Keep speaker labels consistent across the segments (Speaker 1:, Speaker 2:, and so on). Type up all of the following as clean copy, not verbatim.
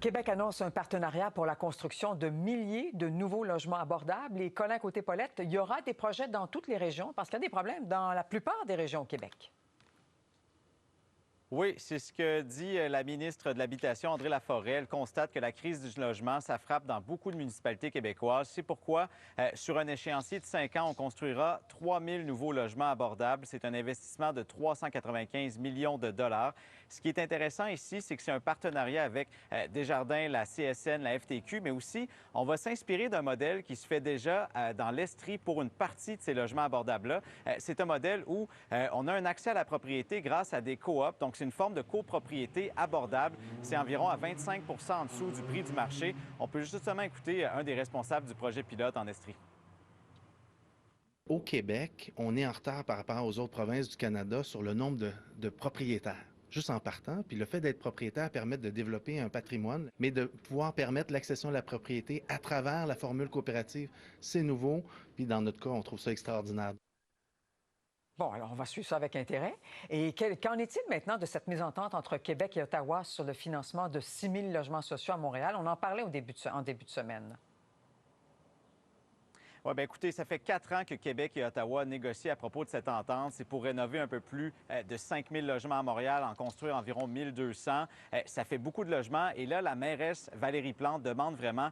Speaker 1: Québec annonce un partenariat pour la construction de milliers de nouveaux logements abordables. Et Colin Côté-Paulette, il y aura des projets dans toutes les régions parce qu'il y a des problèmes dans la plupart des régions au Québec.
Speaker 2: Oui, c'est ce que dit la ministre de l'Habitation, André Laforêt. Elle constate que la crise du logement, ça frappe dans beaucoup de municipalités québécoises. C'est pourquoi, sur un échéancier de 5 ans, on construira 3 000 nouveaux logements abordables. C'est un investissement de 395 millions de dollars. Ce qui est intéressant ici, c'est que c'est un partenariat avec Desjardins, la CSN, la FTQ, mais aussi, on va s'inspirer d'un modèle qui se fait déjà dans l'Estrie pour une partie de ces logements abordables-là. C'est un modèle où on a un accès à la propriété grâce à des coops. Donc, c'est une forme de copropriété abordable. C'est environ à 25 en dessous du prix du marché. On peut justement écouter un des responsables du projet pilote en Estrie.
Speaker 3: Au Québec, on est en retard par rapport aux autres provinces du Canada sur le nombre de propriétaires. Juste en partant, puis le fait d'être propriétaire permet de développer un patrimoine, mais de pouvoir permettre l'accession à la propriété à travers la formule coopérative, c'est nouveau, puis dans notre cas, on trouve ça extraordinaire.
Speaker 1: Bon, alors on va suivre ça avec intérêt. Et qu'en est-il maintenant de cette mésentente entre Québec et Ottawa sur le financement de 6 000 logements sociaux à Montréal? On en parlait en début de semaine.
Speaker 2: Oui, bien écoutez, ça fait 4 ans que Québec et Ottawa négocient à propos de cette entente. C'est pour rénover un peu plus de 5 000 logements à Montréal, en construire environ 1 200. Ça fait beaucoup de logements. Et là, la mairesse Valérie Plante demande vraiment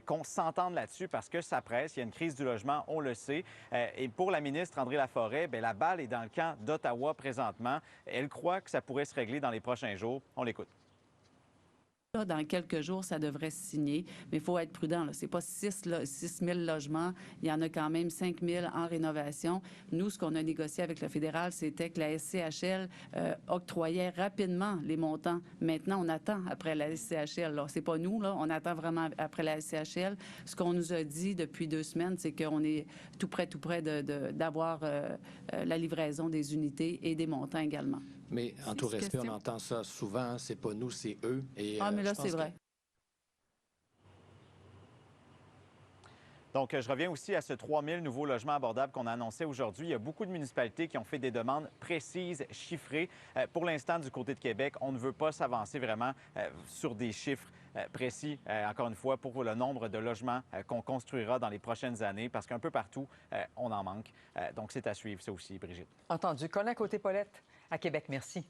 Speaker 2: qu'on s'entende là-dessus parce que ça presse. Il y a une crise du logement, on le sait. Et pour la ministre André Laforêt, bien, la balle est dans le camp d'Ottawa présentement. Elle croit que ça pourrait se régler dans les prochains jours. On l'écoute.
Speaker 4: Dans quelques jours, ça devrait se signer, mais il faut être prudent. Ce n'est pas 6 000 logements. Il y en a quand même 5 000 en rénovation. Nous, ce qu'on a négocié avec le fédéral, c'était que la SCHL octroyait rapidement les montants. Maintenant, on attend après la SCHL. Ce n'est pas nous, là. On attend vraiment après la SCHL. Ce qu'on nous a dit depuis 2 semaines, c'est qu'on est tout près d'avoir la livraison des unités et des montants également.
Speaker 5: Mais en tout respect, on entend ça souvent, c'est pas nous, c'est eux. Et,
Speaker 4: mais là, c'est vrai.
Speaker 2: Donc, je reviens aussi à ce 3 000 nouveaux logements abordables qu'on a annoncé aujourd'hui. Il y a beaucoup de municipalités qui ont fait des demandes précises, chiffrées. Pour l'instant, du côté de Québec, on ne veut pas s'avancer vraiment sur des chiffres précis, encore une fois, pour le nombre de logements qu'on construira dans les prochaines années, parce qu'un peu partout, on en manque. Donc, c'est à suivre, ça aussi, Brigitte.
Speaker 1: Entendu. Colin Côté-Paulette, à Québec, merci.